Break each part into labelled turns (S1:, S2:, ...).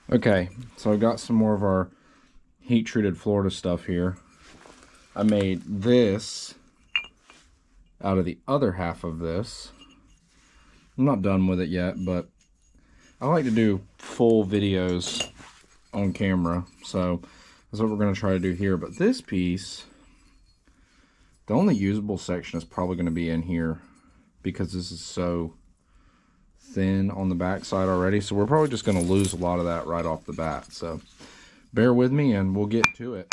S1: Okay, so I've got some more of our heat-treated Florida stuff here. I made this out of the other half of this. I'm not done with it yet, but I like to do full videos on camera, so that's what we're going to try to do here. But this piece, the only usable section is probably going to be in here because this is so thin on the back side already, so we're probably just going to lose a lot of that right off the bat. So bear with me and we'll get to it.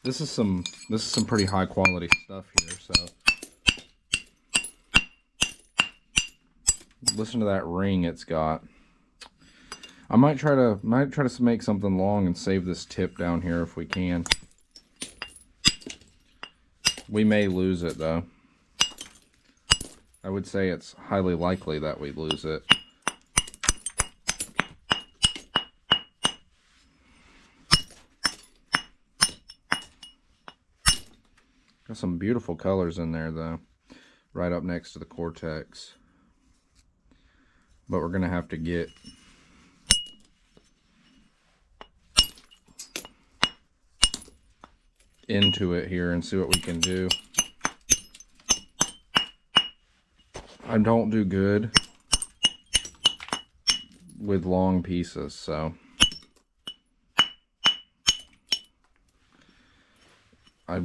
S1: This is some pretty high quality stuff here, so listen to that ring it's got. I might try to make something long and save this tip down here if we can. We may lose it though. I would say it's highly likely that we lose it. Got some beautiful colors in there though, right up next to the Cortex. But we're gonna have to get into it here and see what we can do. I don't do good with long pieces, so I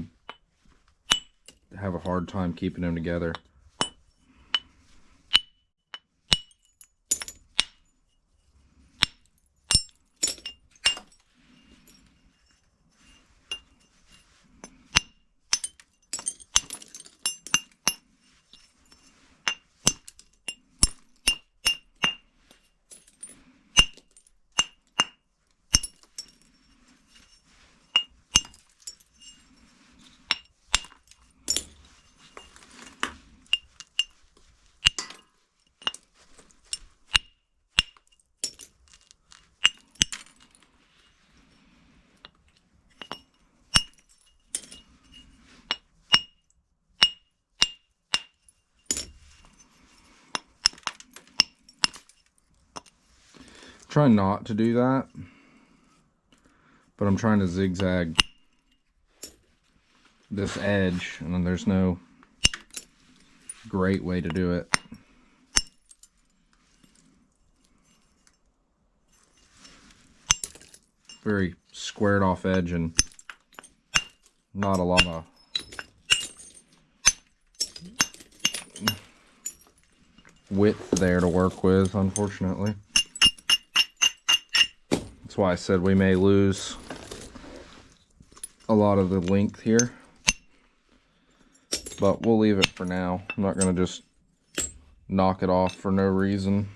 S1: have a hard time keeping them together. Try not to do that, but I'm trying to zigzag this edge, and then there's no great way to do it. Very squared off edge and not a lot of width there to work with, unfortunately. That's why I said we may lose a lot of the length here, but we'll leave it for now. I'm not going to just knock it off for no reason.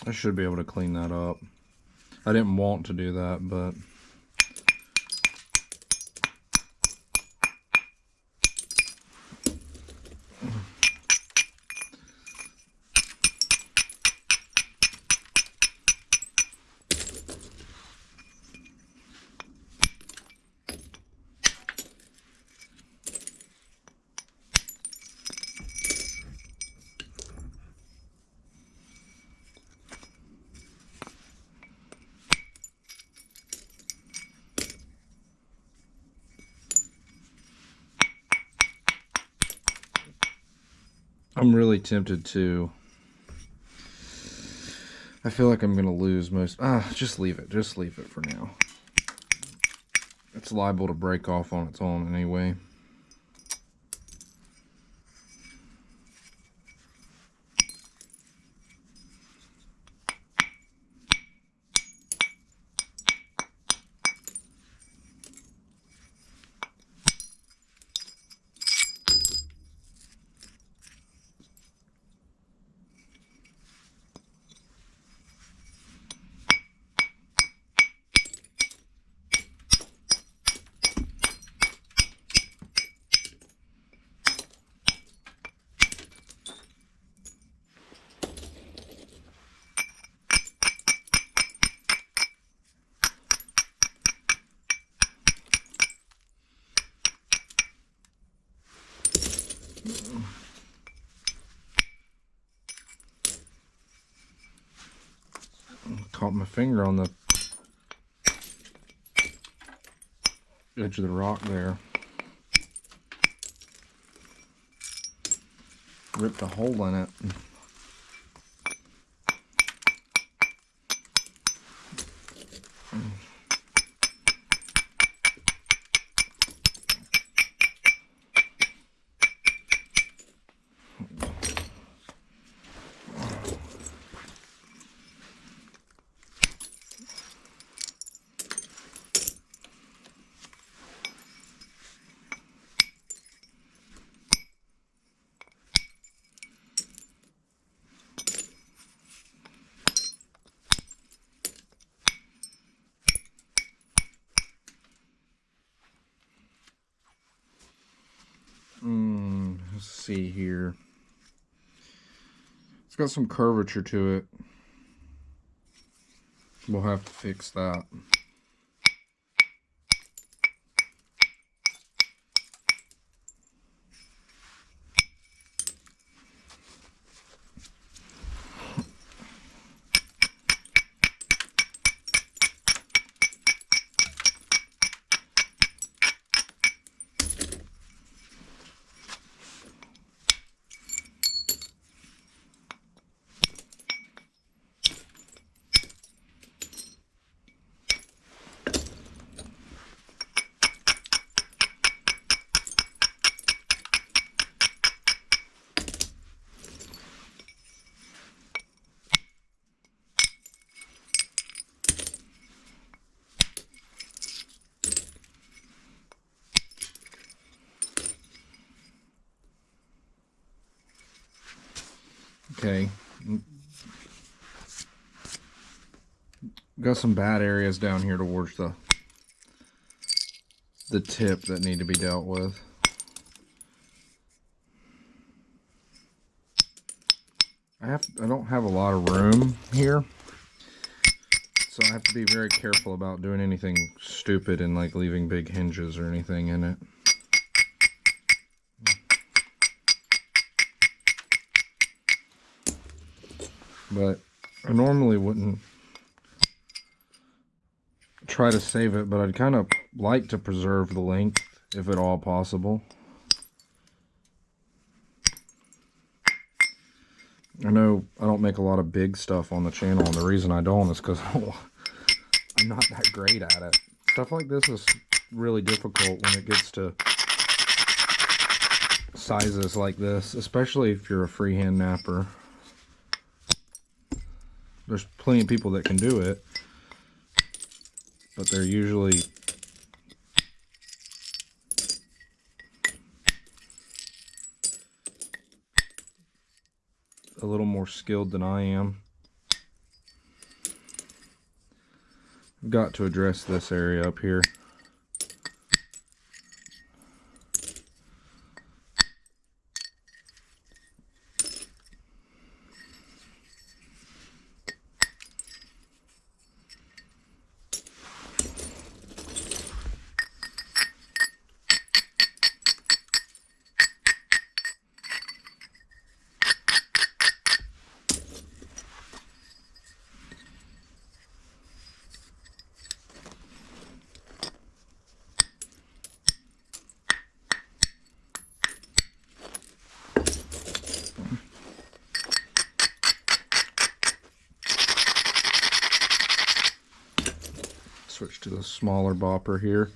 S1: I should be able to clean that up. I didn't want to do that, but I'm really tempted to. I feel like I'm going to lose most. Just leave it. Just leave it for now. It's liable to break off on its own anyway. Caught my finger on the edge of the rock there. Ripped a hole in it. Let's see here. It's got some curvature to it. We'll have to fix that. Okay. Got some bad areas down here towards the tip that need to be dealt with. I don't have a lot of room here, so I have to be very careful about doing anything stupid and like leaving big hinges or anything in it. But I normally wouldn't try to save it, but I'd kind of like to preserve the length if at all possible. I know I don't make a lot of big stuff on the channel, and the reason I don't is because I'm not that great at it. Stuff like this is really difficult when it gets to sizes like this, especially if you're a freehand napper. There's plenty of people that can do it, but they're usually a little more skilled than I am. I've got to address this area up here. Switch to the smaller bopper here.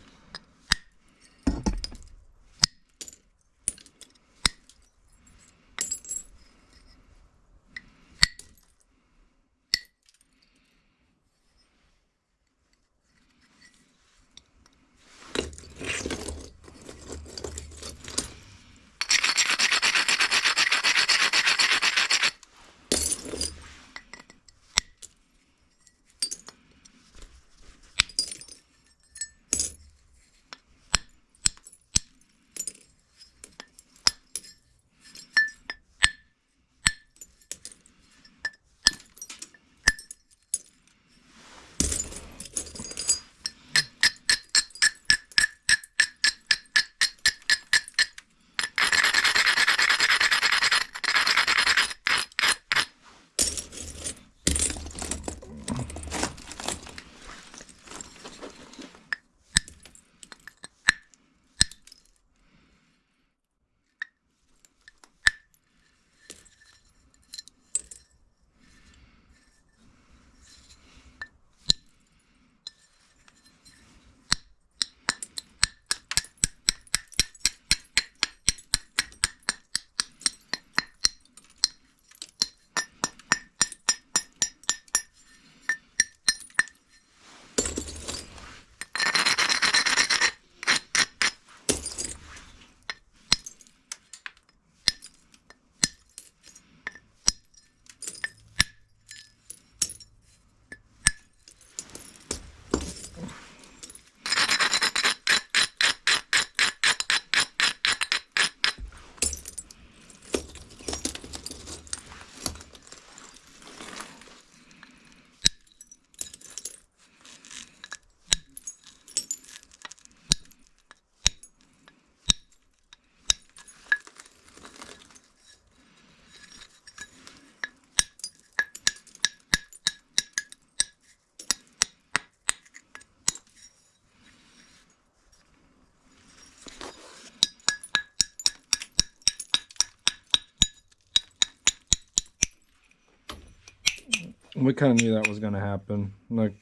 S1: We kind of knew that was going to happen. Like,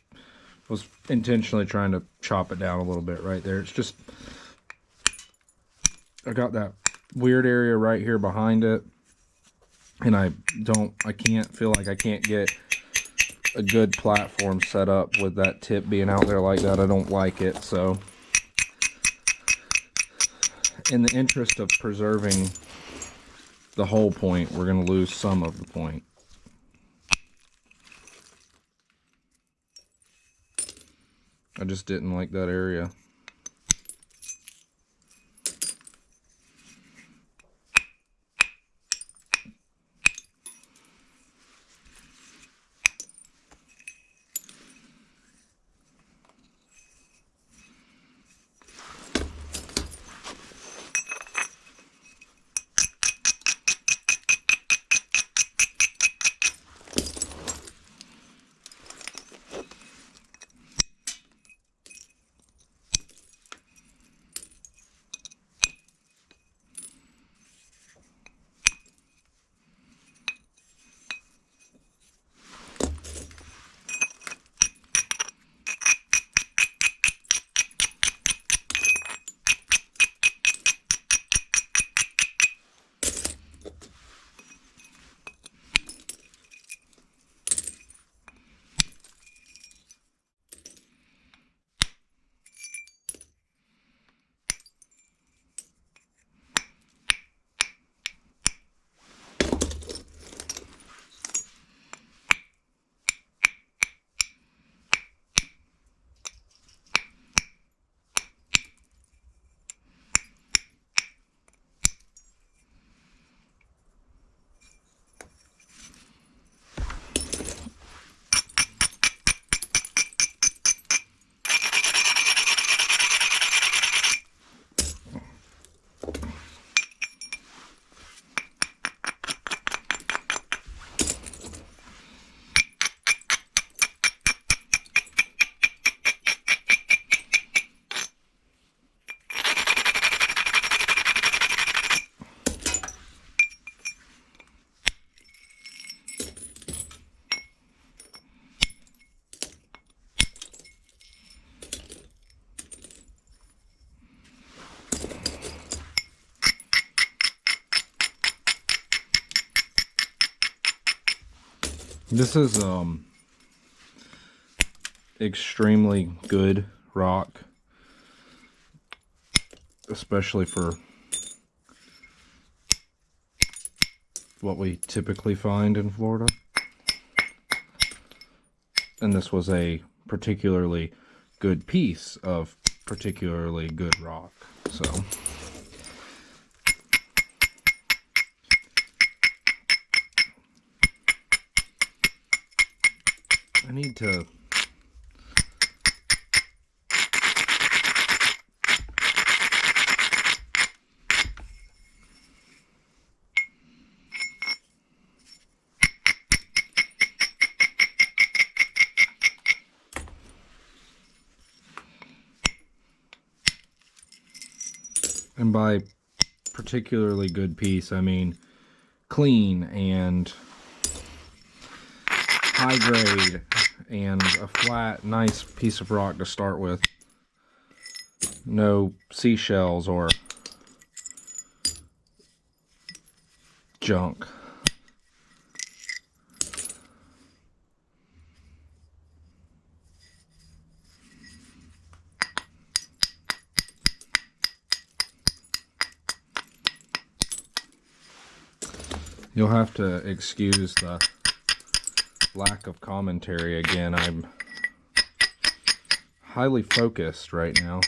S1: was intentionally trying to chop it down a little bit right there. It's just, I got that weird area right here behind it, and I can't feel like I can't get a good platform set up with that tip being out there like that. I don't like it. So in the interest of preserving the whole point, we're going to lose some of the point. I just didn't like that area. This is extremely good rock, especially for what we typically find in Florida. And this was a particularly good piece of particularly good rock. So I need to and by particularly good piece, I mean clean and high grade and a flat, nice piece of rock to start with. No seashells or junk. You'll have to excuse the lack of commentary again. I'm highly focused right now.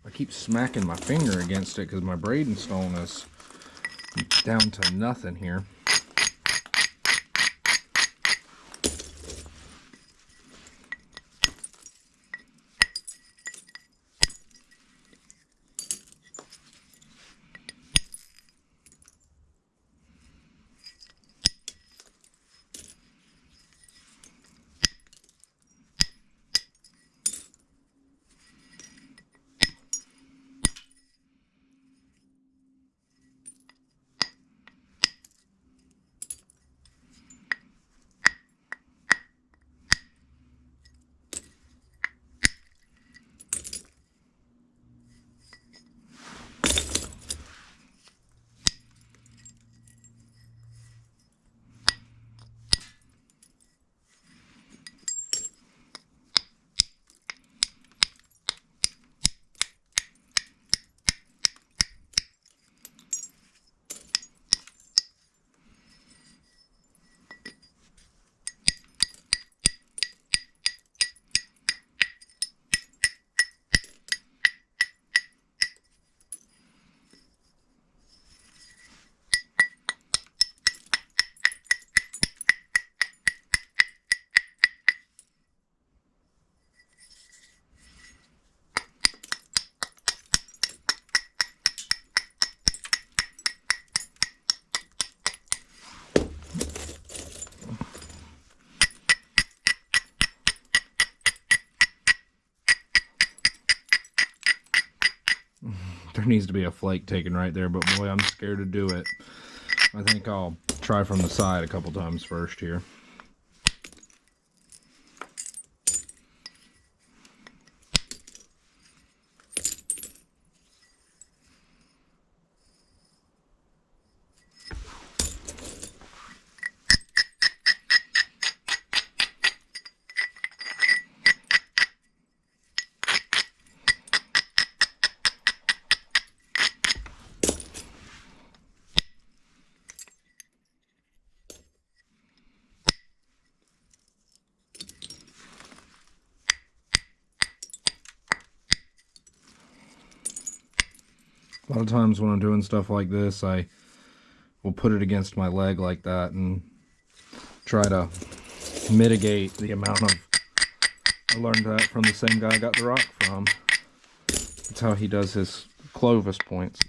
S1: I keep smacking my finger against it because my braiding stone is down to nothing here. There needs to be a flake taken right there, but boy, I'm scared to do it. I think I'll try from the side a couple times first here. A lot of times when I'm doing stuff like this, I will put it against my leg like that and try to mitigate the amount of... I learned that from the same guy I got the rock from. That's how he does his Clovis points.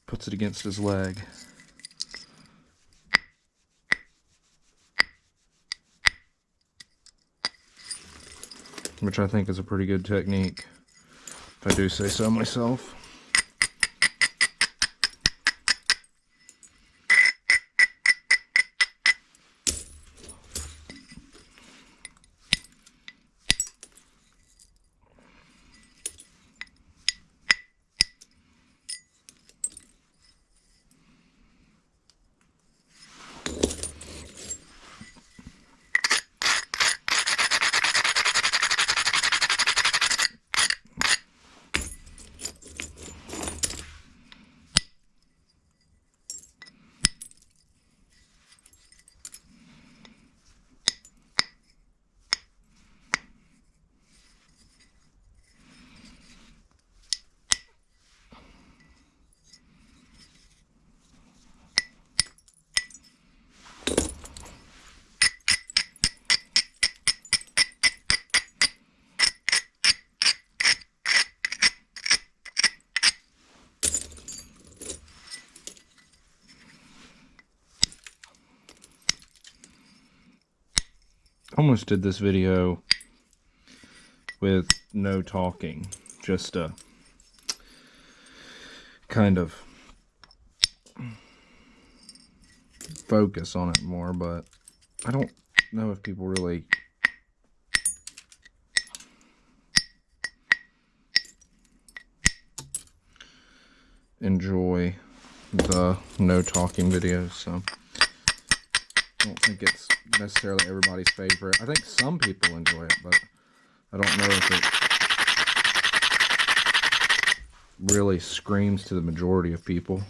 S1: Puts it against his leg. Which I think is a pretty good technique, if I do say so myself. almost did this video with no talking, just to kind of focus on it more, but I don't know if people really enjoy the no talking videos, so I don't think it's necessarily everybody's favorite. I think some people enjoy it, but I don't know if it really screams to the majority of people.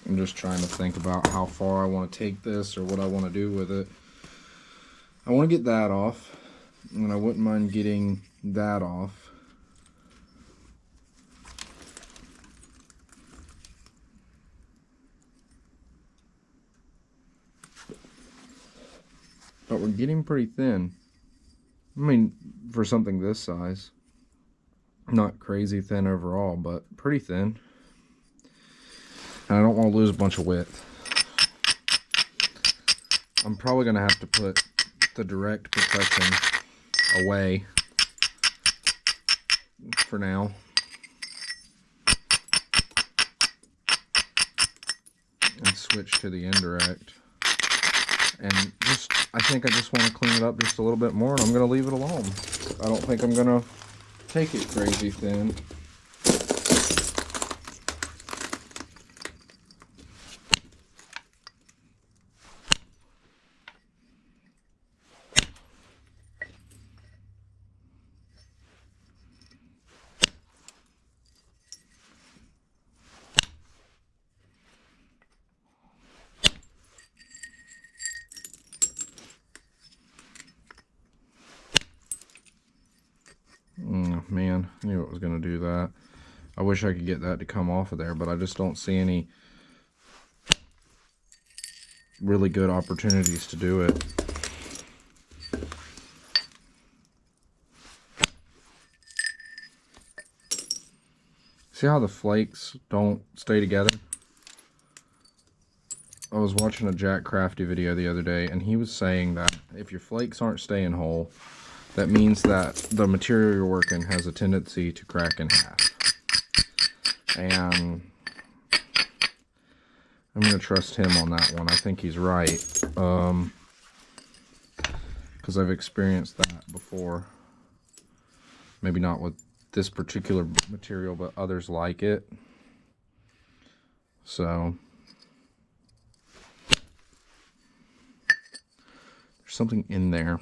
S1: I'm just trying to think about how far I want to take this or what I want to do with it. I want to get that off, and I wouldn't mind getting that off. But we're getting pretty thin. I mean, for something this size. Not crazy thin overall, but pretty thin. And I don't want to lose a bunch of width. I'm probably going to have to put the direct percussion away for now. And switch to the indirect. And just, I think I just want to clean it up just a little bit more, and I'm going to leave it alone. I don't think I'm going to take it crazy thin. Man, I knew it was going to do that. I wish I could get that to come off of there, but I just don't see any really good opportunities to do it. See how the flakes don't stay together? I was watching a Jack Crafty video the other day, and he was saying that if your flakes aren't staying whole, that means that the material you're working has a tendency to crack in half. And I'm going to trust him on that one. I think he's right. Because I've experienced that before. Maybe not with this particular material, but others like it. So there's something in there.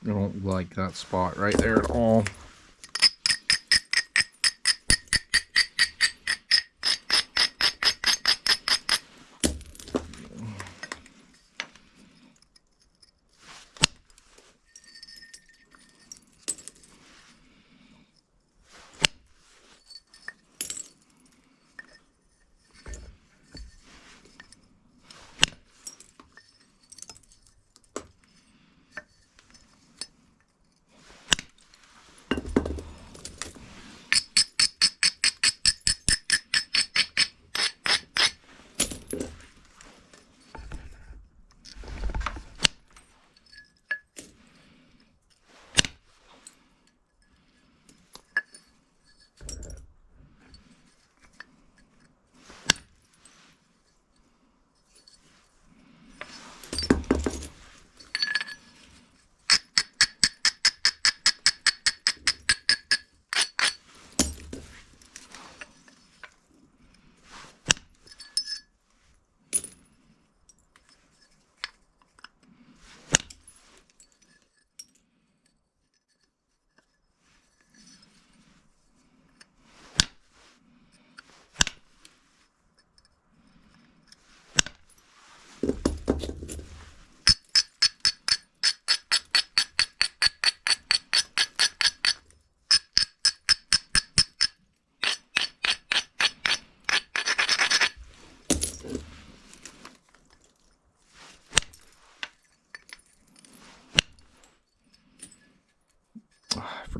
S1: I don't like that spot right there at all.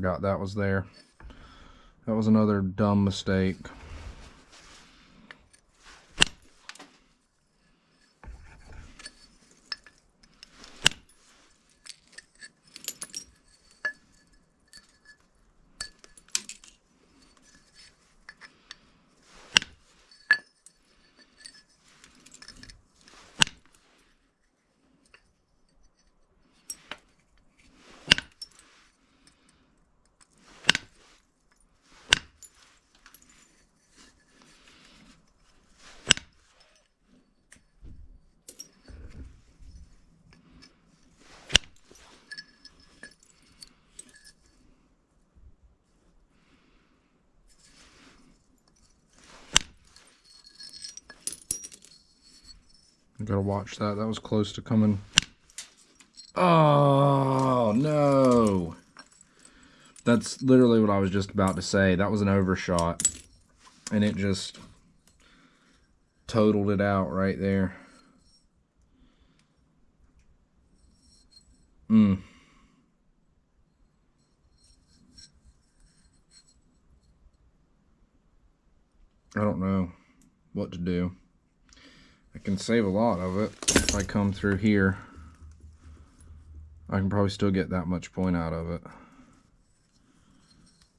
S1: forgot that was there. That was another dumb mistake. I gotta watch that. That was close to coming. Oh, no. That's literally what I was just about to say. That was an overshot. And it just totaled it out right there. I don't know what to do. I can save a lot of it. If I come through here, I can probably still get that much point out of it.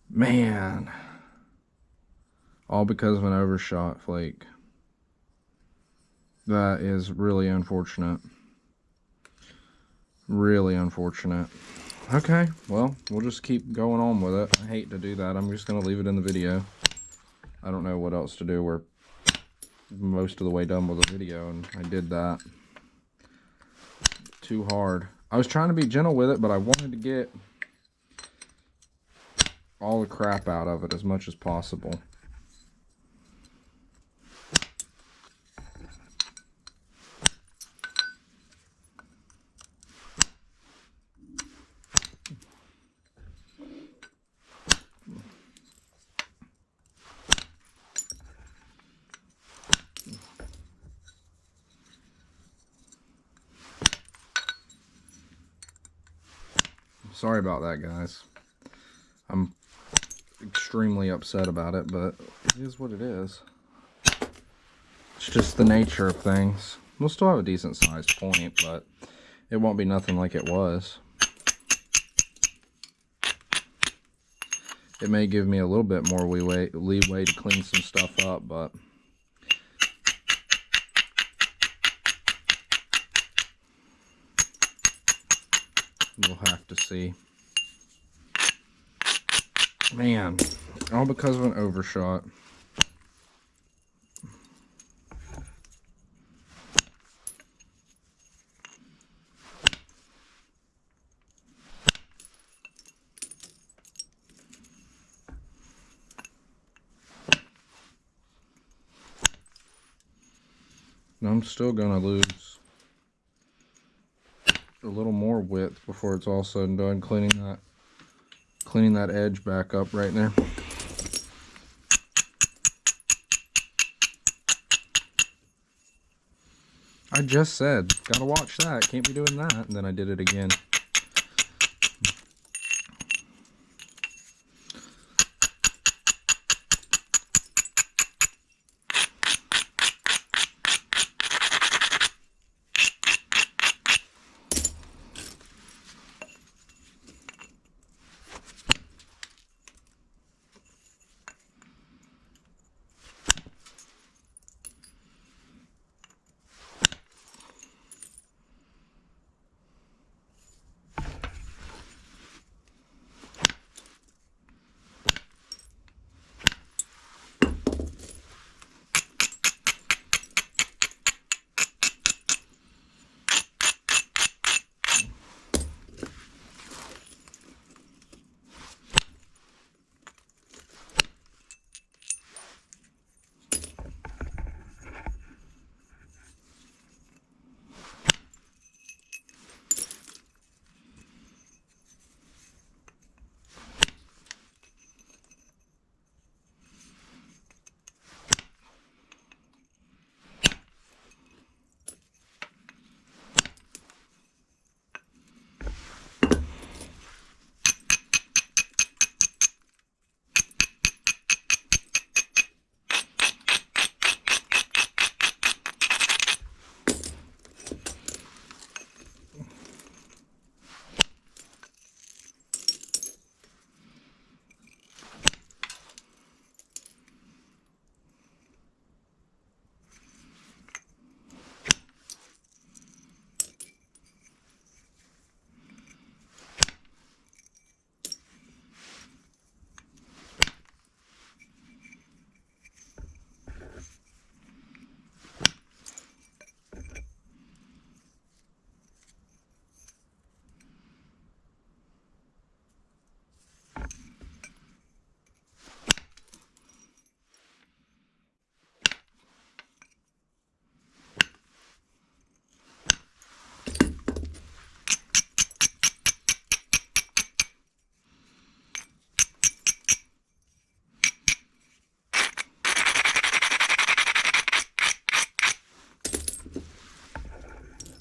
S1: Man. All because of an overshot flake. That is really unfortunate. Really unfortunate. Okay, well, we'll just keep going on with it. I hate to do that. I'm just going to leave it in the video. I don't know what else to do. We're most of the way done with the video, and I did that too hard. I was trying to be gentle with it, but I wanted to get all the crap out of it as much as possible. Sorry about that, guys. I'm extremely upset about it, but it is what it is. It's just the nature of things. We'll still have a decent sized point, but it won't be nothing like it was. It may give me a little bit more leeway to clean some stuff up, but we'll have to see. Man, all because of an overshot. I'm still gonna lose a little more width before it's all said and done cleaning that edge back up right there. I just said, gotta watch that, can't be doing that, and then I did it again.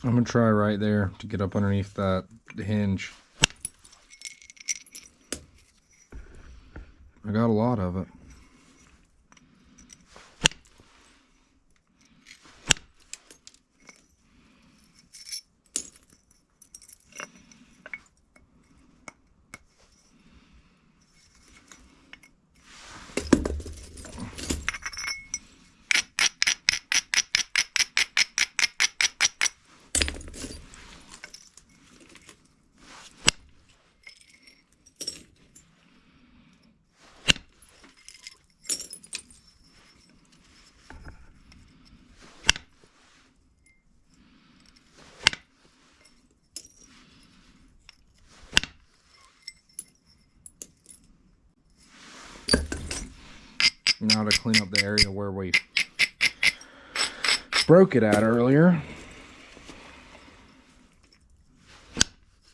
S1: I'm going to try right there to get up underneath that hinge. I got a lot of it. Now to clean up the area where we broke it at earlier.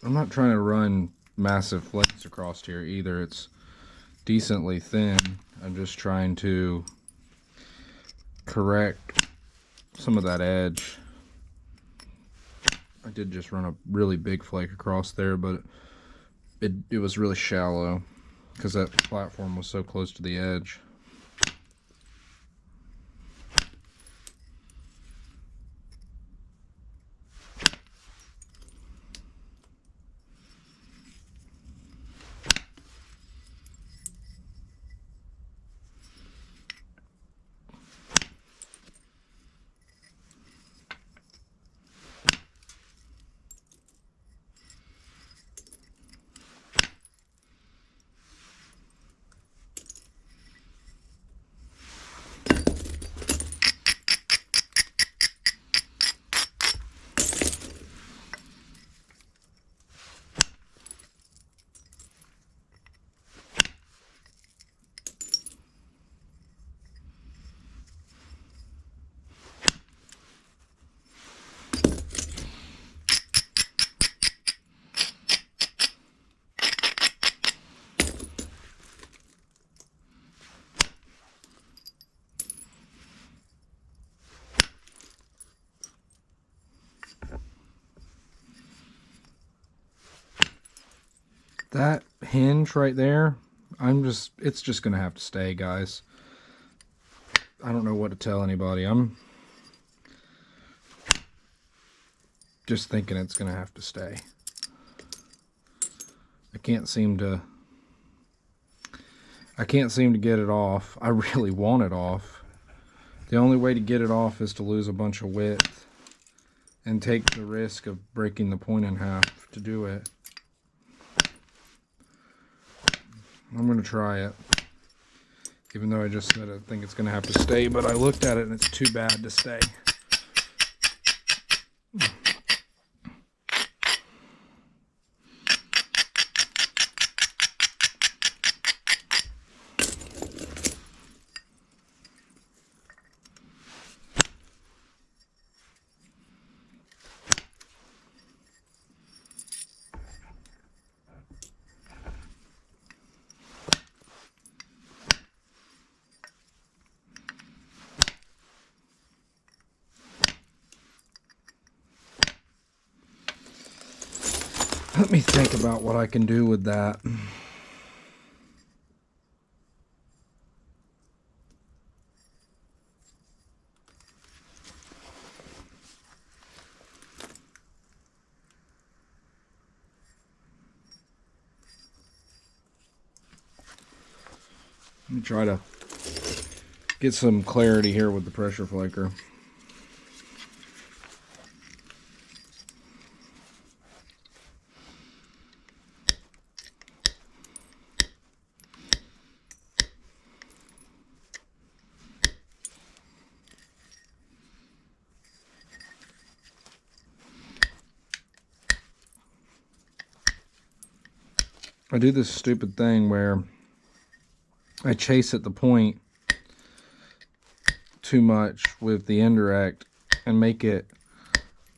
S1: I'm not trying to run massive flakes across here either. It's decently thin. I'm just trying to correct some of that edge. I did just run a really big flake across there, but it was really shallow because that platform was so close to the edge. That hinge right there, it's just gonna have to stay, guys. I don't know what to tell anybody. I'm just thinking it's gonna have to stay. I can't seem to get it off. I really want it off. The only way to get it off is to lose a bunch of width and take the risk of breaking the point in half to do it. I'm going to try it, even though I just said I think it's going to have to stay, but I looked at it and it's too bad to stay. Let me think about what I can do with that. Let me try to get some clarity here with the pressure flaker. I do this stupid thing where I chase at the point too much with the indirect and make it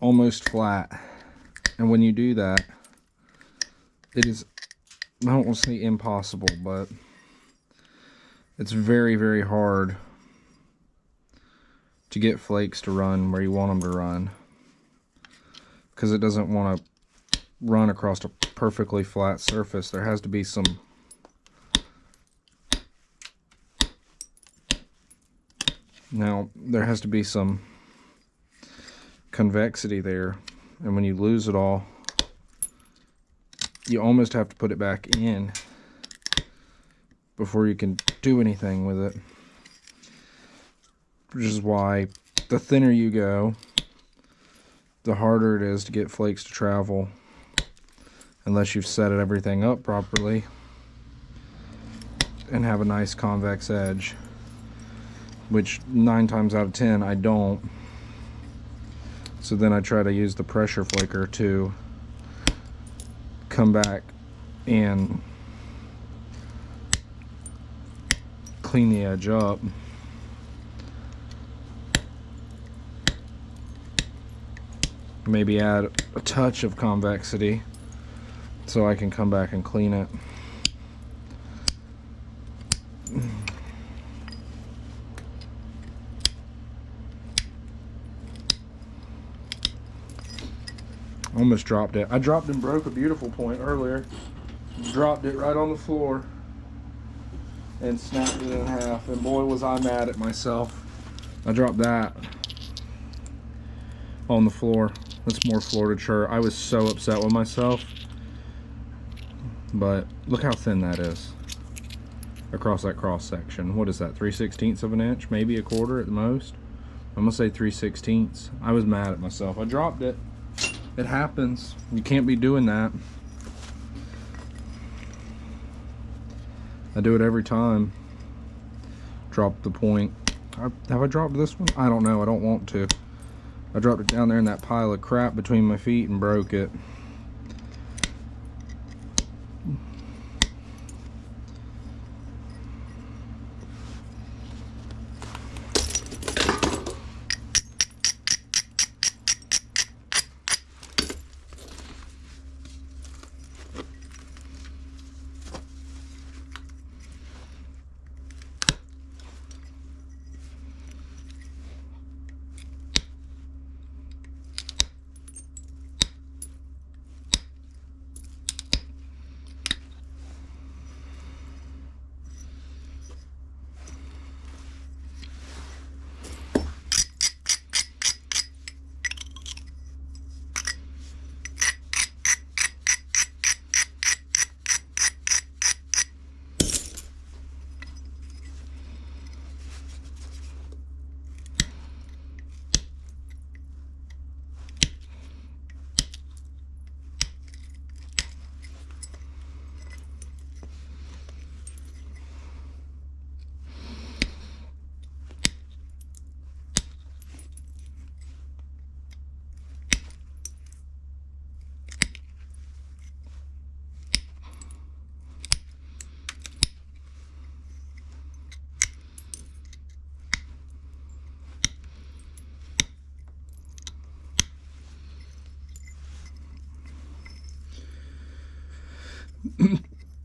S1: almost flat. And when you do that, it is, I don't want to say impossible, but it's very, very hard to get flakes to run where you want them to run. because it doesn't want to run across a perfectly flat surface. There has to be some convexity there, and when you lose it all, you almost have to put it back in before you can do anything with it. Which is why the thinner you go, the harder it is to get flakes to travel, unless you've set everything up properly and have a nice convex edge, which 9 times out of 10 I don't. So then I try to use the pressure flaker to come back and clean the edge up. Maybe add a touch of convexity so I can come back and clean it. Almost dropped it. I dropped and broke a beautiful point earlier. Dropped it right on the floor and snapped it in half, and boy was I mad at myself. I dropped that on the floor. That's more Florida Chert. I was so upset with myself, but look how thin that is across that cross section. What is that, 3/16 of an inch, maybe a quarter at the most? I'm gonna say 3/16. I was mad at myself. I dropped it. It happens. You can't be doing that. I do it every time. Drop the point. Have I dropped this one? I don't know. I don't want to. I dropped it down there in that pile of crap between my feet and broke it.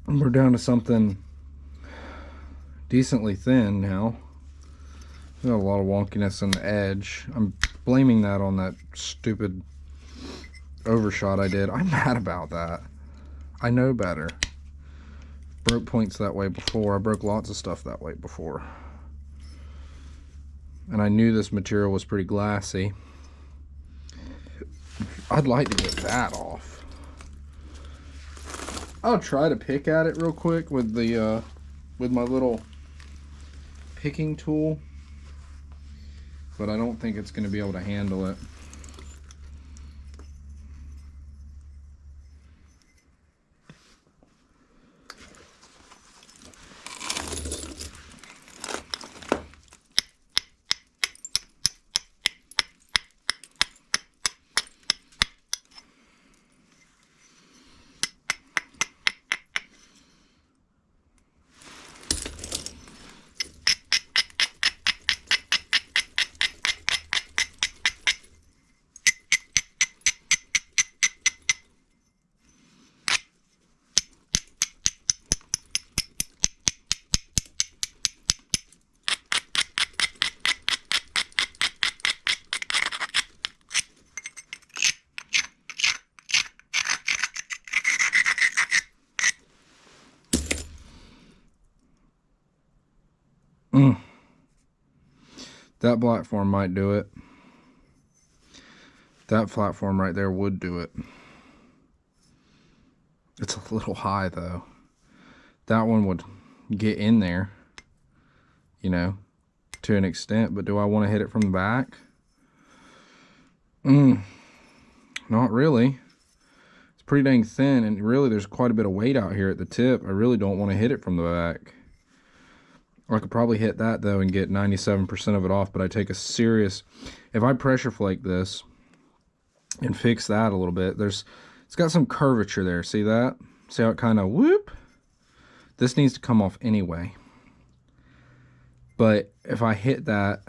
S1: We're down to something decently thin now. There's a lot of wonkiness on the edge. I'm blaming that on that stupid overshot I did. I'm mad about that. I know better. Broke points that way before. I broke lots of stuff that way before. And I knew this material was pretty glassy. I'd like to get that off. I'll try to pick at it real quick with the with my little picking tool, but I don't think it's going to be able to handle it. That platform might do it. That platform right there would do it. It's a little high though. That one would get in there, you know, to an extent, but do I want to hit it from the back? Not really. It's pretty dang thin, and really there's quite a bit of weight out here at the tip. I really don't want to hit it from the back. I could probably hit that though and get 97% of it off, but I take a serious, if I pressure flake this and fix that a little bit, it's got some curvature there. See that? See how it kind of whoop? This needs to come off anyway. But if I hit that,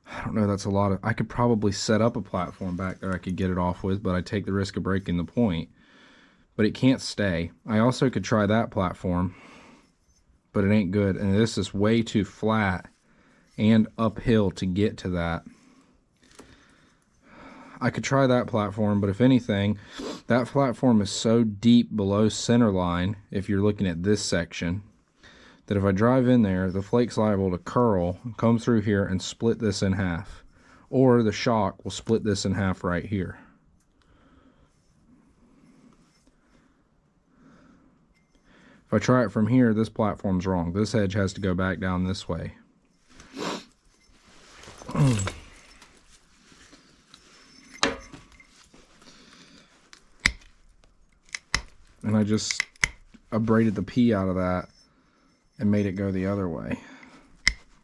S1: I don't know, that's a lot of, I could probably set up a platform back there I could get it off with, but I take the risk of breaking the point. But it can't stay. I also could try that platform, but it ain't good. And this is way too flat and uphill to get to that. I could try that platform, but if anything, that platform is so deep below center line, if you're looking at this section, that if I drive in there, the flake's liable to curl, come through here, and split this in half. Or the shock will split this in half right here. If I try it from here, this platform's wrong. This edge has to go back down this way. And I braided the P out of that and made it go the other way,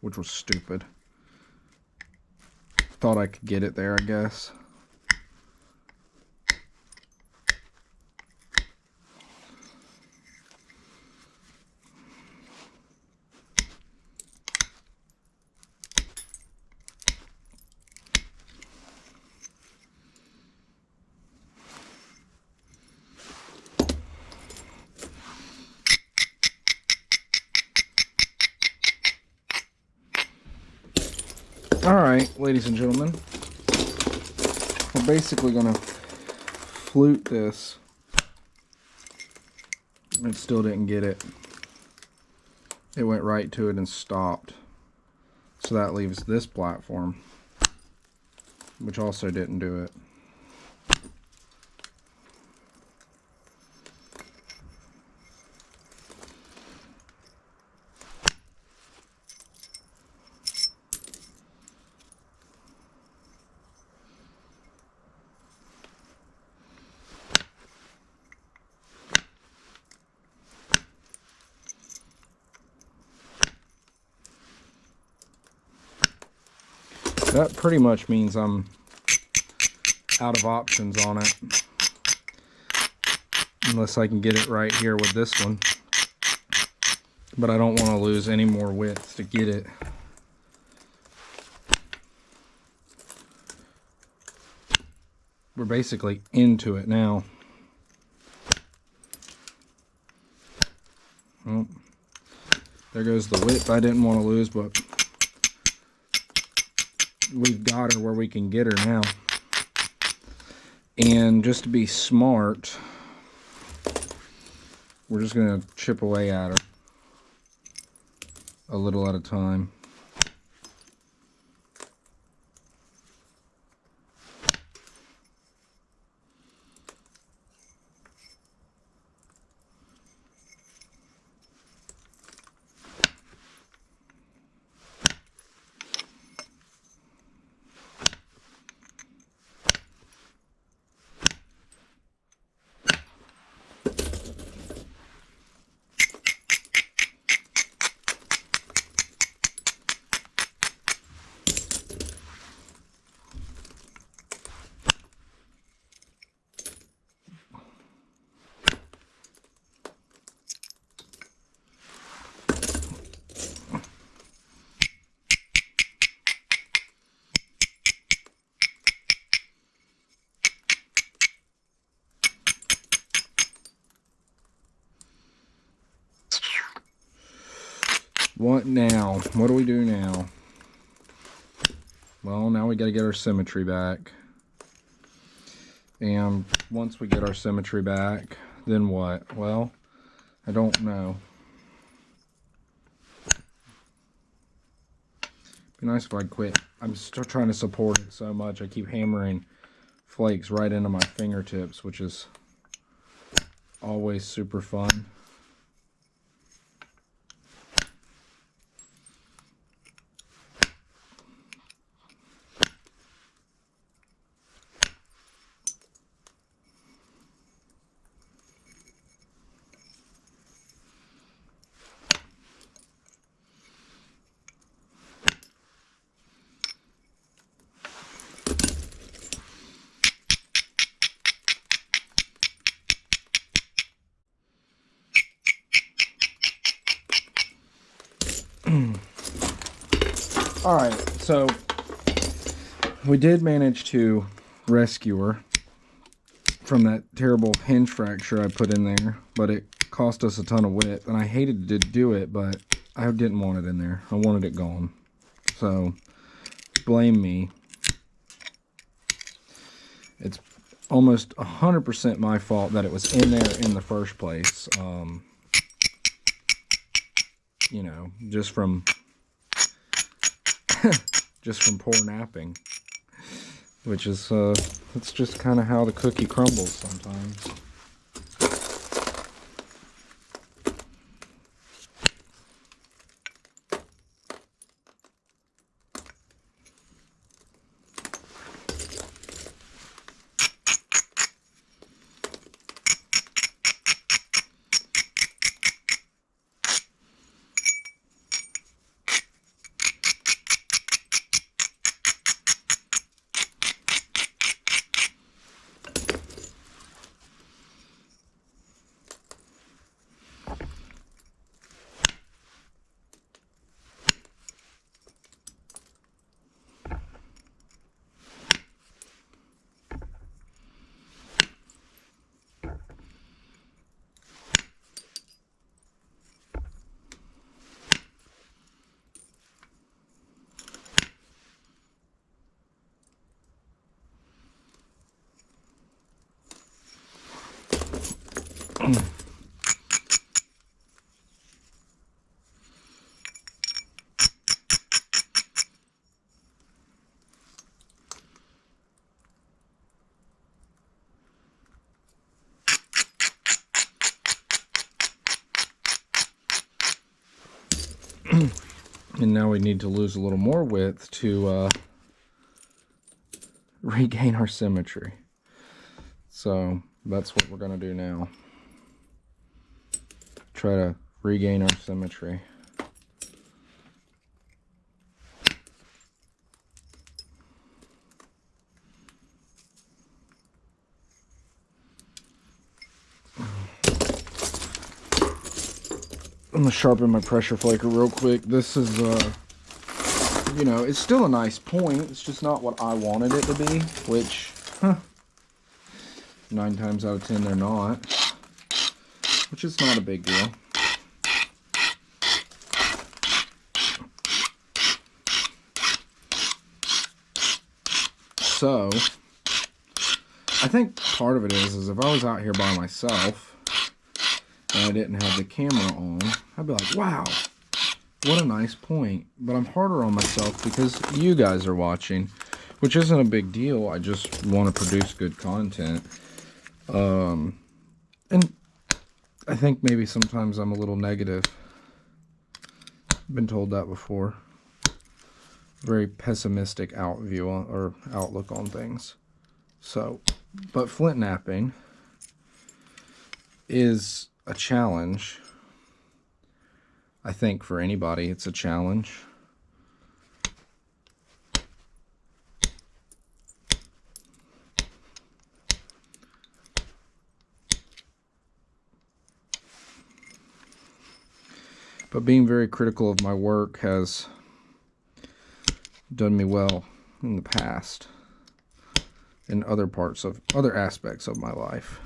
S1: which was stupid. Thought I could get it there, I guess. Alright, ladies and gentlemen, we're basically going to flute this. It still didn't get it. It went right to it and stopped. So that leaves this platform, which also didn't do it. That pretty much means I'm out of options on it. Unless I can get it right here with this one. But I don't want to lose any more width to get it. We're basically into it now. Oh, there goes the width I didn't want to lose, but we've got her where we can get her now. And just to be smart, we're just going to chip away at her a little at a time. What now? What do we do now? Well, now we got to get our symmetry back. And once we get our symmetry back, then what? Well, I don't know. Be nice if I quit. I'm still trying to support it so much. I keep hammering flakes right into my fingertips, which is always super fun. Alright, so we did manage to rescue her from that terrible hinge fracture I put in there, but it cost us a ton of width, and I hated to do it, but I didn't want it in there. I wanted it gone. So, blame me. It's almost 100% my fault that it was in there in the first place. You know, just from poor napping, which is it's just kind of how the cookie crumbles sometimes. And now we need to lose a little more width to regain our symmetry. So that's what we're going to do now. Try to regain our symmetry. I'm going to sharpen my pressure flaker real quick. This is, you know, it's still a nice point. It's just not what I wanted it to be, which, 9 times out of 10 they're not, which is not a big deal. So, I think part of it is if I was out here by myself, and I didn't have the camera on, I'd be like, wow, what a nice point. But I'm harder on myself because you guys are watching, which isn't a big deal. I just want to produce good content. And I think maybe sometimes I'm a little negative. I've been told that before. Very pessimistic outlook on things. So, but flint napping is a challenge. I think for anybody it's a challenge. But being very critical of my work has done me well in the past in other aspects of my life.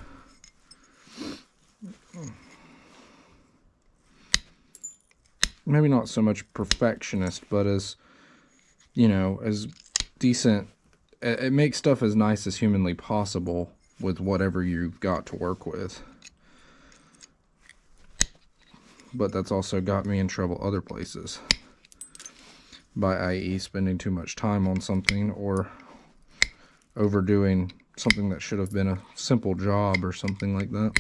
S1: Maybe not so much perfectionist, but as, you know, as decent. It makes stuff as nice as humanly possible with whatever you've got to work with. But that's also got me in trouble other places. by i.e. spending too much time on something or overdoing something that should have been a simple job or something like that.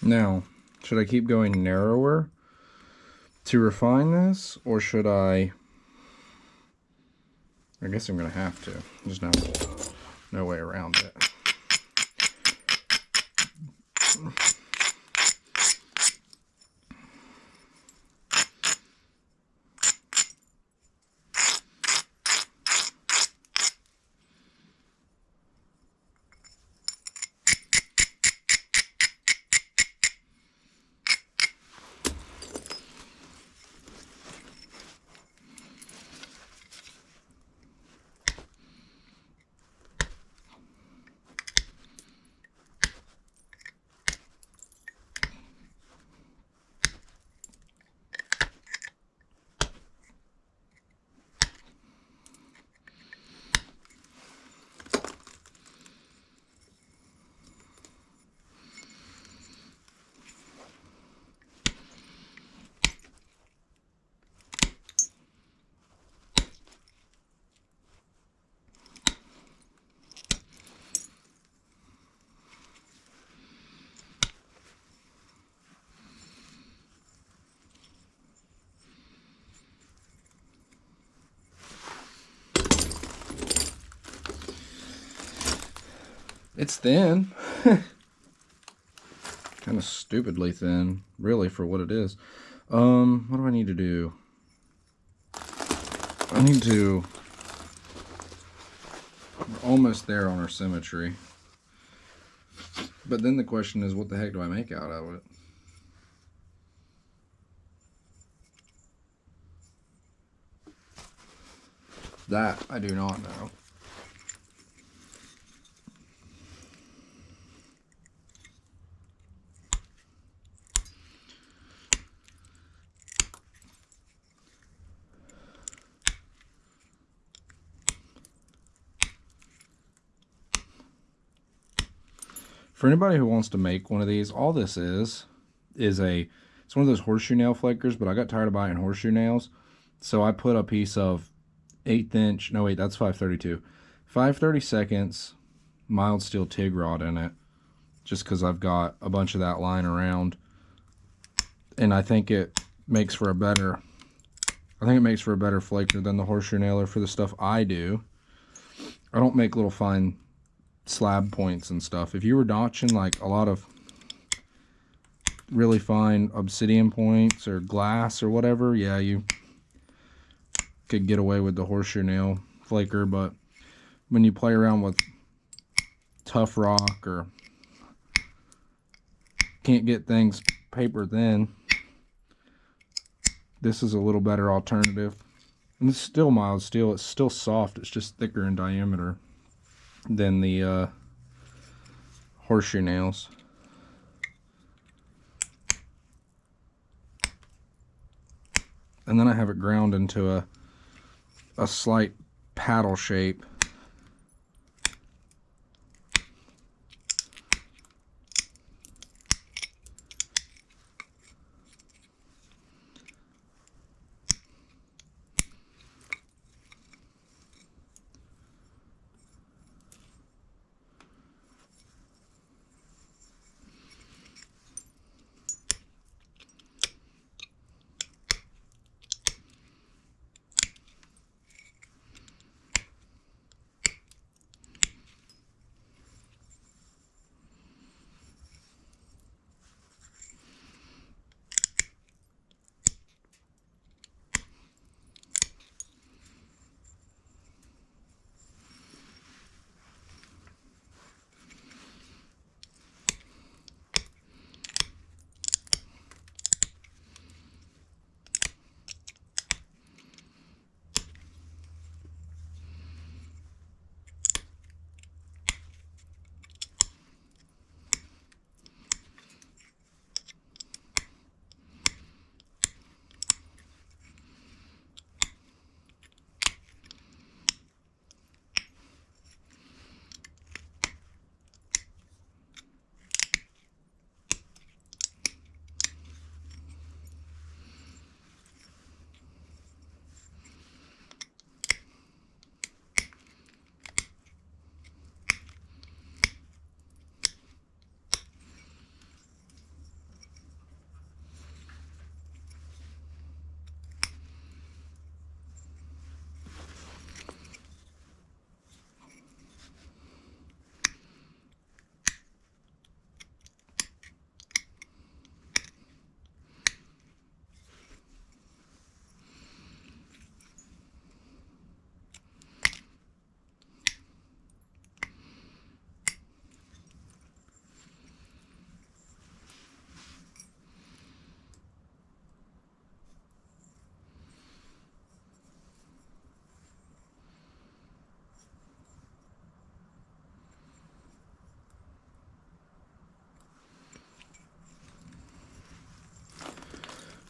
S1: Now, should I keep going narrower to refine this, or should I guess I'm going to have to. There's no way around it. It's thin. Kind of stupidly thin, really, for what it is. What do I need to do? I need to... We're almost there on our symmetry. But then the question is, what the heck do I make out of it? That I do not know. For anybody who wants to make one of these, all this is it's one of those horseshoe nail flakers, but I got tired of buying horseshoe nails. So I put a piece of 1/8 inch. No, wait, that's 532. 5/32 mild steel TIG rod in it, just because I've got a bunch of that lying around, and I think it makes for a better. I think it makes for a better flaker than the horseshoe nailer for the stuff I do. I don't make little fine slab points and stuff. If you were notching like a lot of really fine obsidian points or glass or whatever, yeah, you could get away with the horseshoe nail flaker. But when you play around with tough rock or can't get things paper thin, this is a little better alternative. And it's still mild steel. It's still soft. It's just thicker in diameter than the horseshoe nails. And then I have it ground into a slight paddle shape.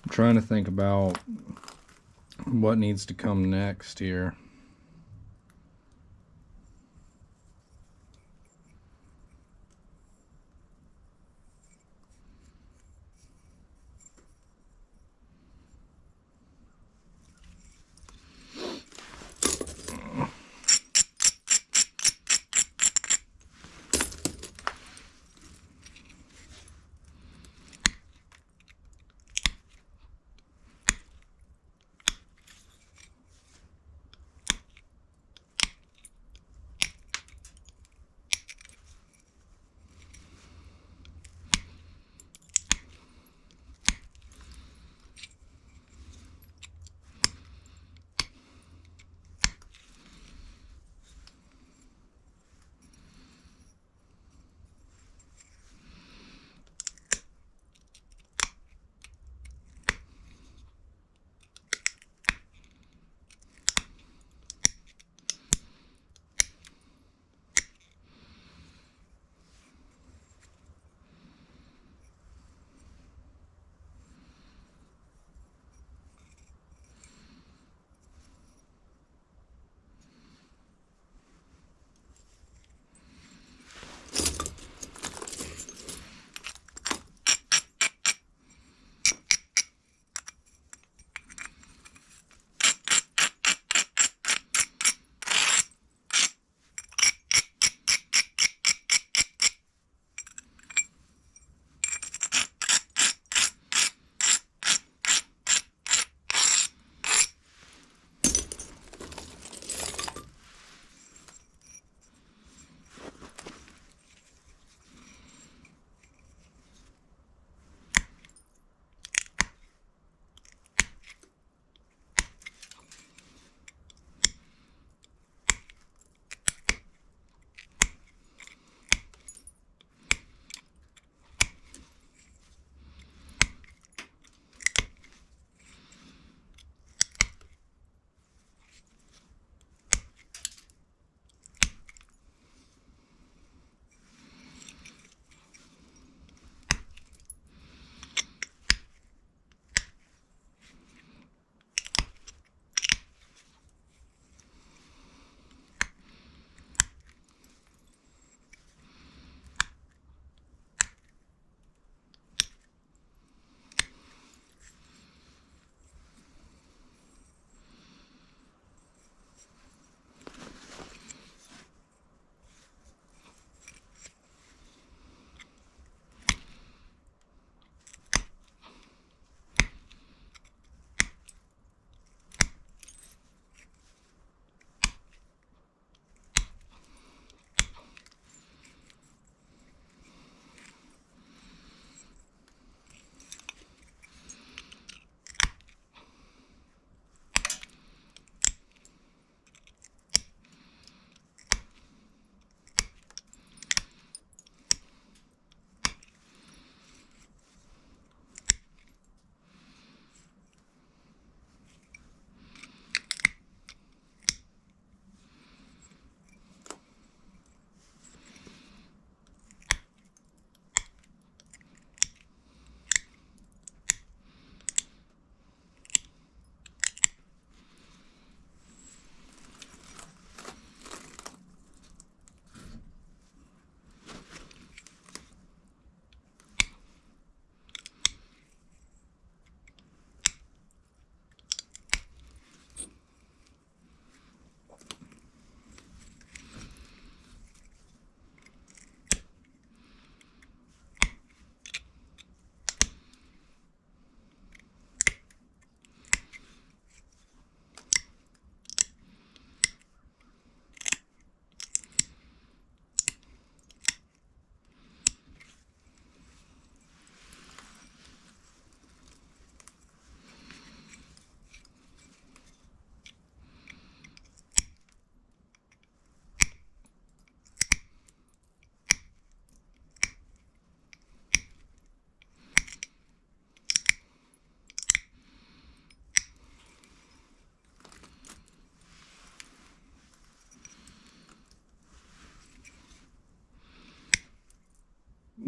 S1: I'm trying to think about what needs to come next here.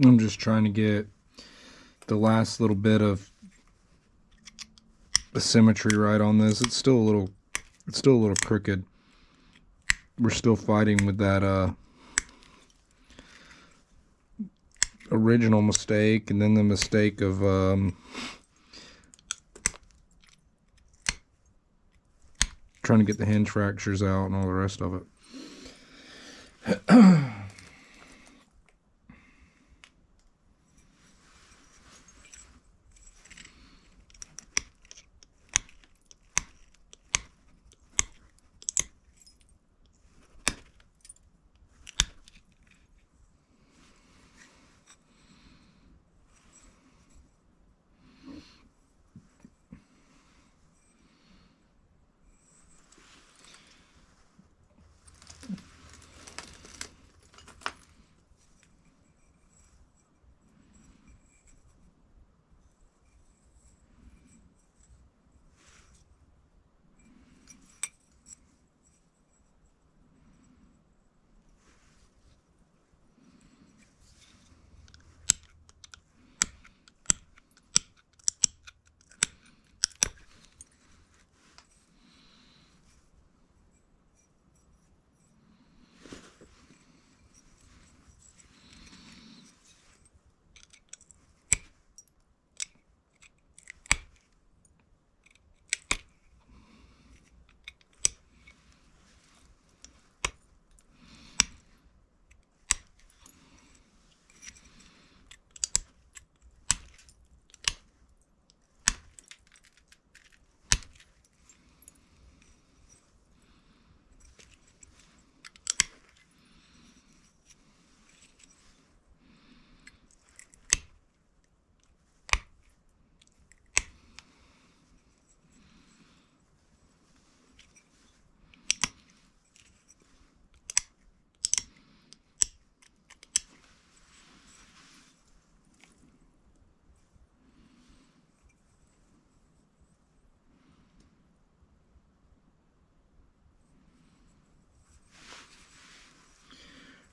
S1: I'm just trying to get the last little bit of the symmetry right on this. It's still a little crooked. We're still fighting with that original mistake, and then the mistake of trying to get the hinge fractures out and all the rest of it.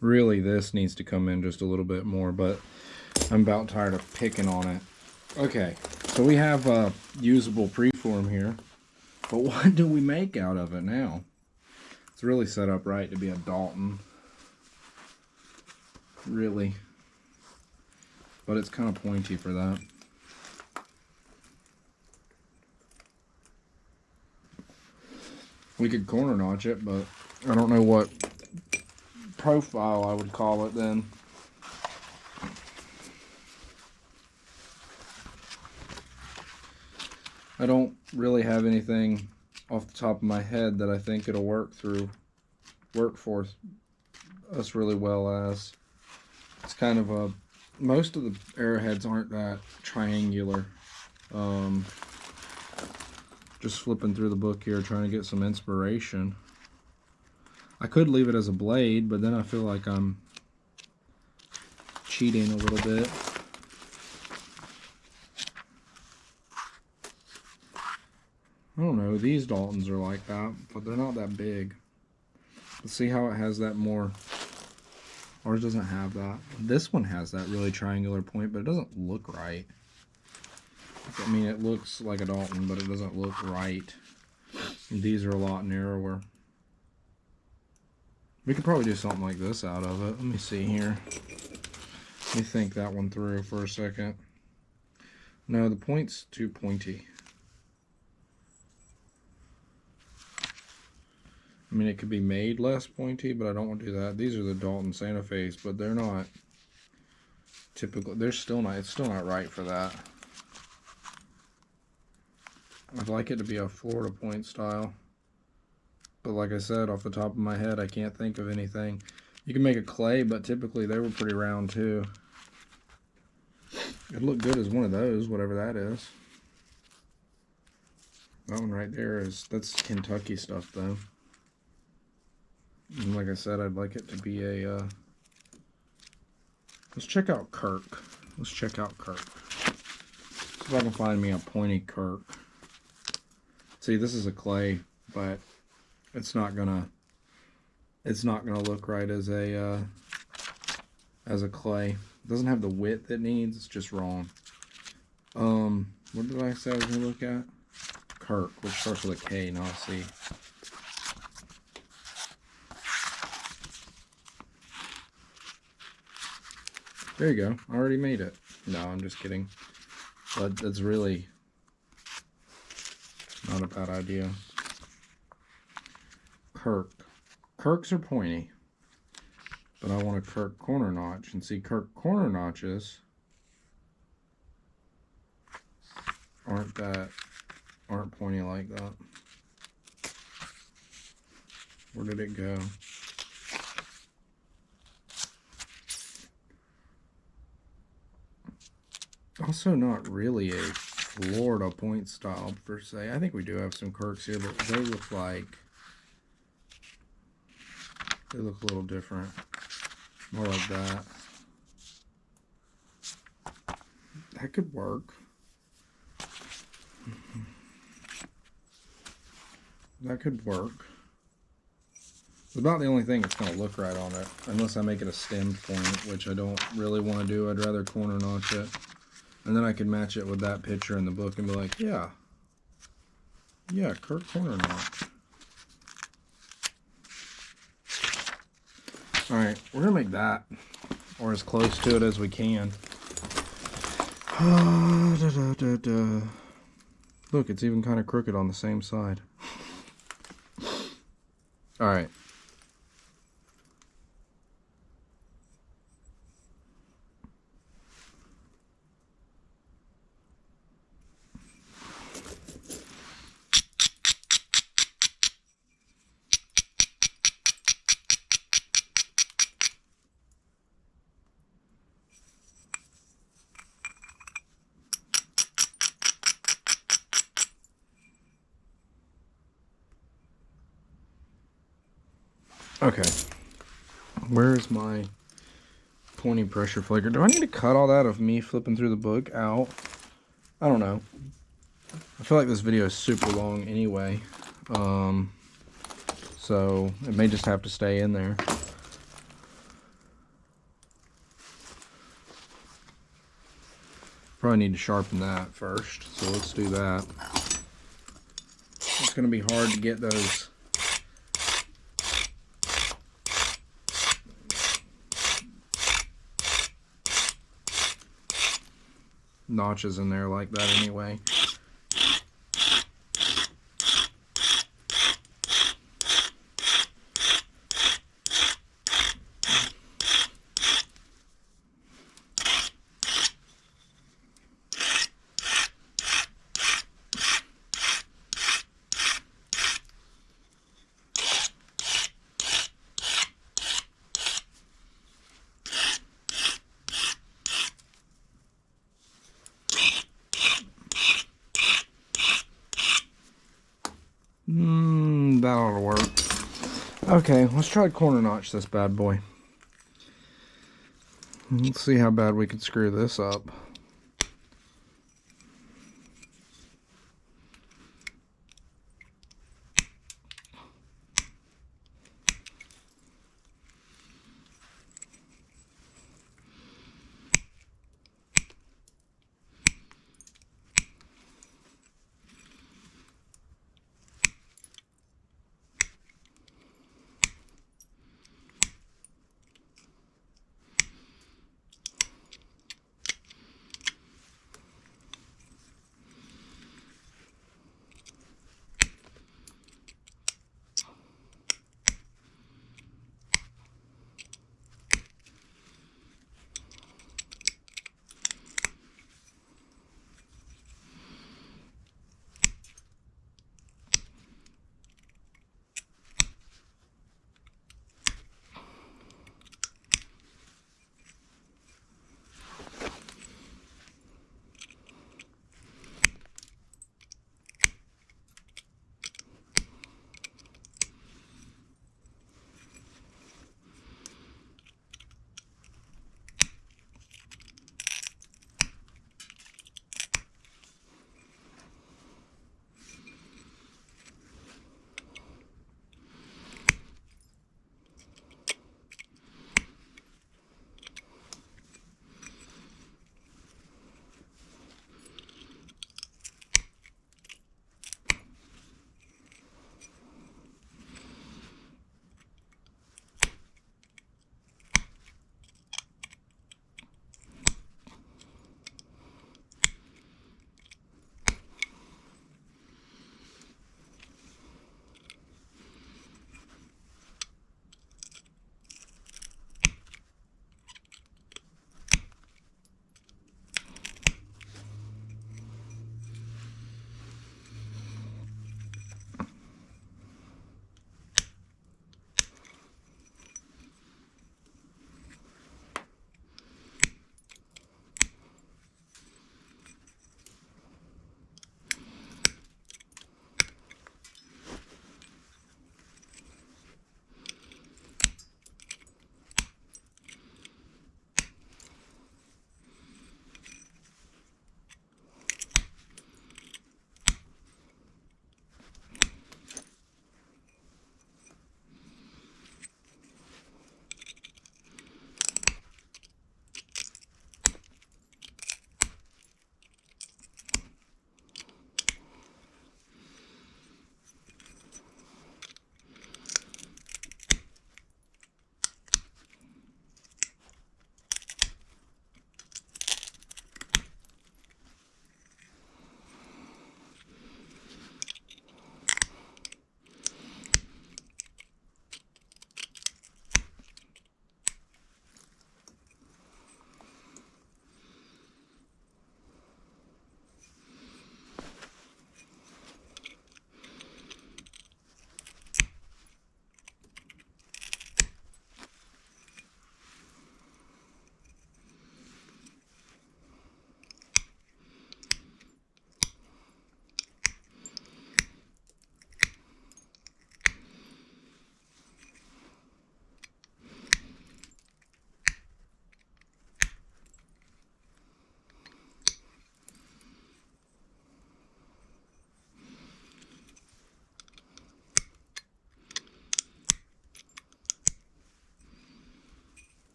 S1: Really, this needs to come in just a little bit more, but I'm about tired of picking on it. Okay, so we have a usable preform here, but what do we make out of it now? It's really set up right to be a Dalton, really, but it's kind of pointy for that. We could corner notch it, but I don't know what profile I would call it then. I don't really have anything off the top of my head that I think it'll work for us really well as. It's kind of a, most of the arrowheads aren't that triangular. Just flipping through the book here trying to get some inspiration. I could leave it as a blade, but then I feel like I'm cheating a little bit. I don't know, these Daltons are like that, but they're not that big. Let's see how it has that more. Ours doesn't have that. This one has that really triangular point, but it doesn't look right. I mean, it looks like a Dalton, but it doesn't look right. And these are a lot narrower. We could probably do something like this out of it. Let me see here. Let me think that one through for a second. No, the point's too pointy. I mean, it could be made less pointy, but I don't want to do that. These are the Dalton Santa Fe's, but they're not typical. They're still not, it's still not right for that. I'd like it to be a Florida point style. But like I said, off the top of my head, I can't think of anything. You can make a clay, but typically they were pretty round too. It'd look good as one of those, whatever that is. That one right there that's Kentucky stuff though. And like I said, I'd like it to be a, let's check out Kirk. Let's check out Kirk. See if I can find me a pointy Kirk. See, this is a clay, but it's not gonna look right as a clay. doesn't have the width it needs. It's just wrong. What did I say I was going to look at? Kirk, which starts with a K, not a C. There you go. I already made it. No, I'm just kidding. But that's really not a bad idea. Kirk. Kirks are pointy. But I want a Kirk corner notch. And see, Kirk corner notches aren't pointy like that. Where did it go? Also not really a Florida point style per se. I think we do have some Kirks here, but they look like they look a little different. More like that. That could work. That could work. It's about the only thing that's going to look right on it. Unless I make it a stemmed point, which I don't really want to do. I'd rather corner notch it. And then I could match it with that picture in the book and be like, yeah. Yeah, Kirk corner notch. Alright, we're going to make that. Or as close to it as we can. Look, it's even kind of crooked on the same side. Alright. Okay, where's my pointy pressure flaker? Do I need to cut all that of me flipping through the book out? I don't know. I feel like this video is super long anyway, so it may just have to stay in there. Probably need to sharpen that first, so let's do that. It's going to be hard to get those notches in there like that anyway. That ought to work. Okay, let's try to corner notch this bad boy. Let's see how bad we can screw this up.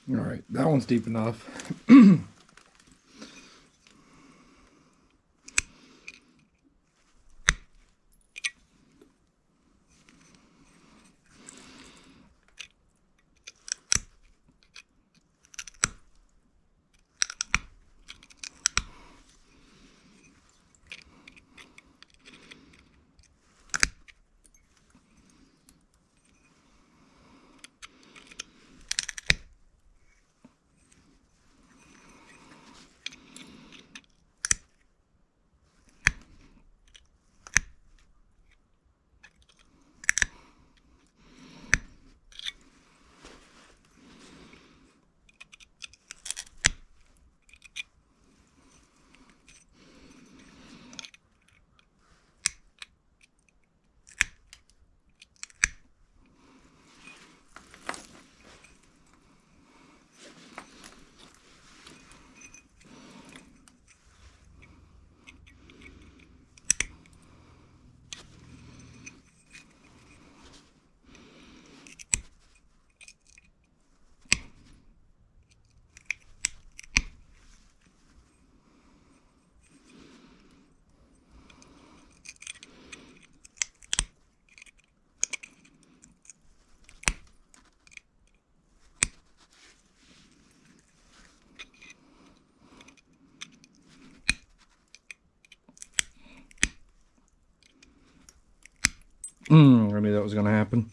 S1: All right, that one's deep enough. I knew that was going to happen.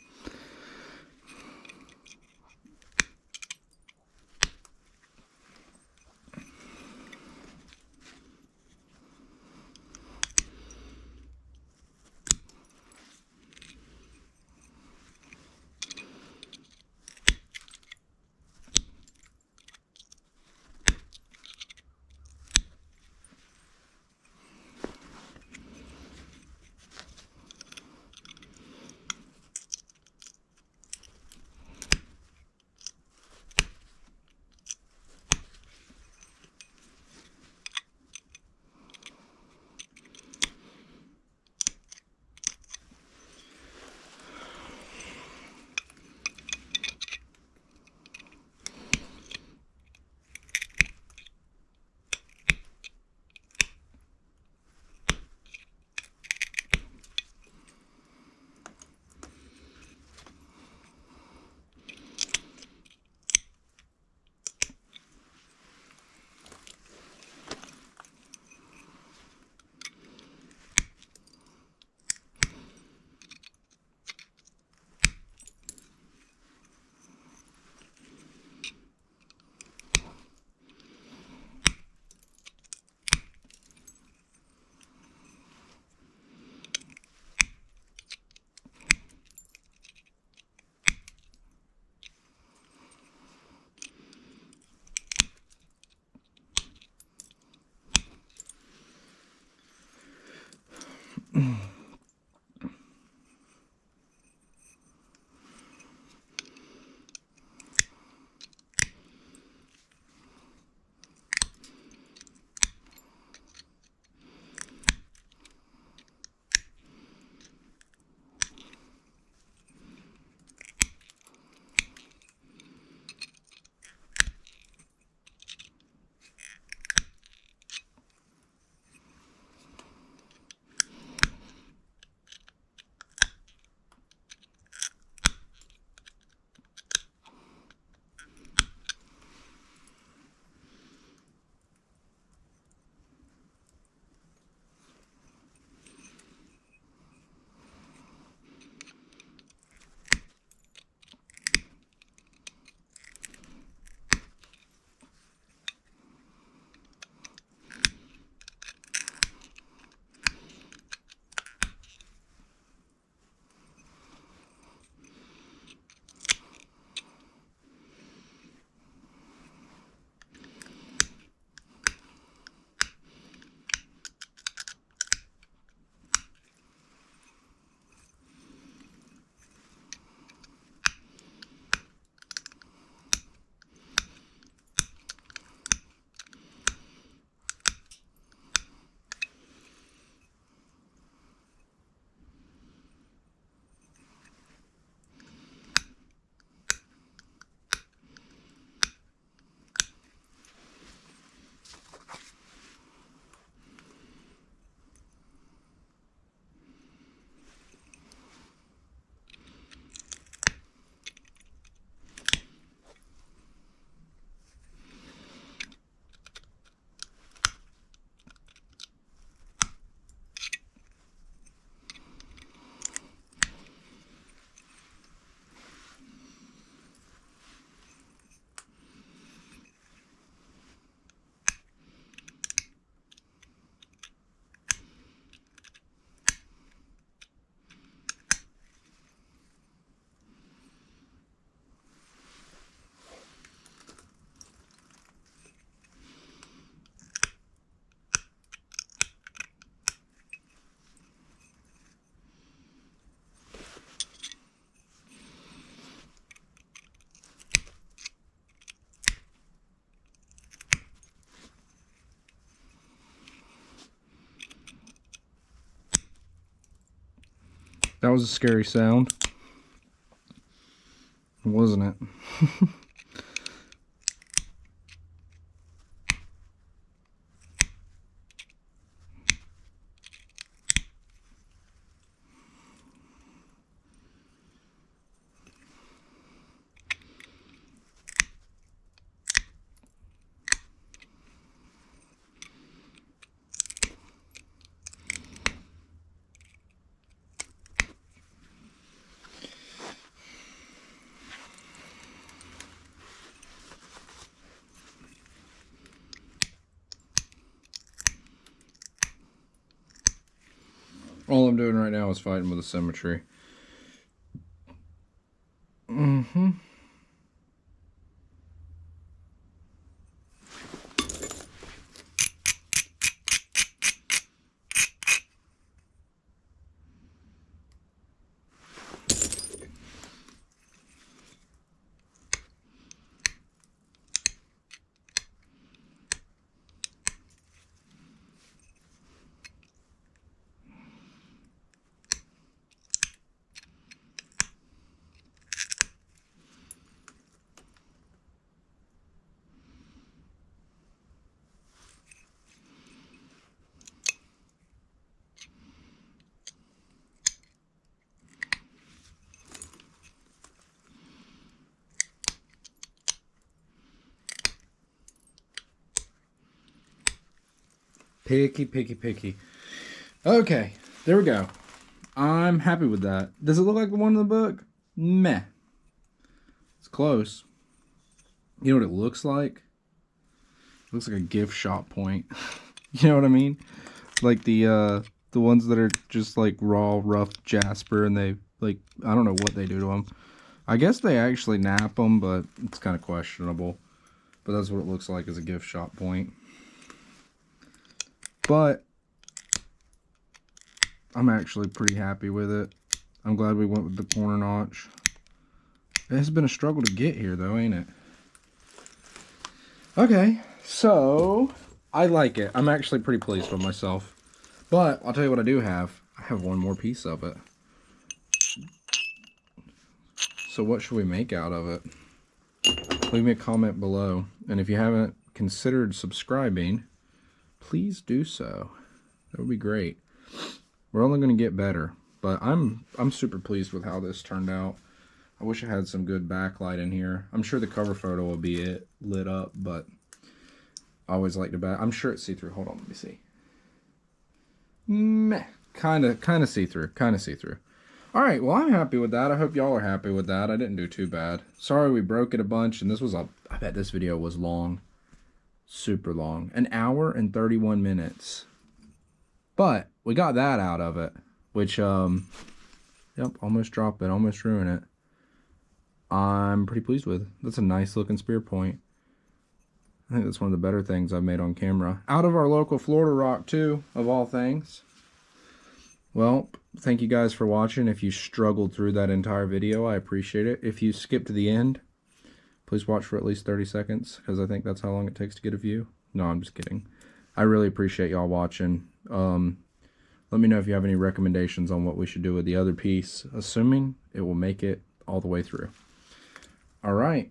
S1: That was a scary sound, wasn't it? All I'm doing right now is fighting with the symmetry. Picky, picky, picky. Okay, there we go. I'm happy with that. Does it look like the one in the book? Meh. It's close. You know what it looks like? It looks like a gift shop point. You know what I mean? Like the ones that are just like raw, rough jasper, and they, like, I don't know what they do to them. I guess they actually nap them, but it's kind of questionable. But that's what it looks like as a gift shop point. But I'm actually pretty happy with it. I'm glad we went with the corner notch. It has been a struggle to get here though, ain't it? Okay, so I like it. I'm actually pretty pleased with myself. But I'll tell you what I do have. I have one more piece of it. So what should we make out of it? Leave me a comment below. And if you haven't considered subscribing, please do so. That would be great. We're only going to get better. But I'm super pleased with how this turned out. I wish I had some good backlight in here. I'm sure the cover photo will be it lit up, but I always like to I'm sure it's see-through. Hold on, let me see. Meh. Kind of see-through. Kind of see-through. Alright, well, I'm happy with that. I hope y'all are happy with that. I didn't do too bad. Sorry we broke it a bunch, and this was I bet this video was long. Super long. 1 hour and 31 minutes. But we got that out of it, which, yep, almost dropped it, almost ruined it. I'm pretty pleased with. That's a nice looking spear point. I think that's one of the better things I've made on camera. Out of our local Florida rock too, of all things. Well, thank you guys for watching. If you struggled through that entire video, I appreciate it. If you skipped to the end, please watch for at least 30 seconds, because I think that's how long it takes to get a view. No, I'm just kidding. I really appreciate y'all watching. Let me know if you have any recommendations on what we should do with the other piece, assuming it will make it all the way through. All right.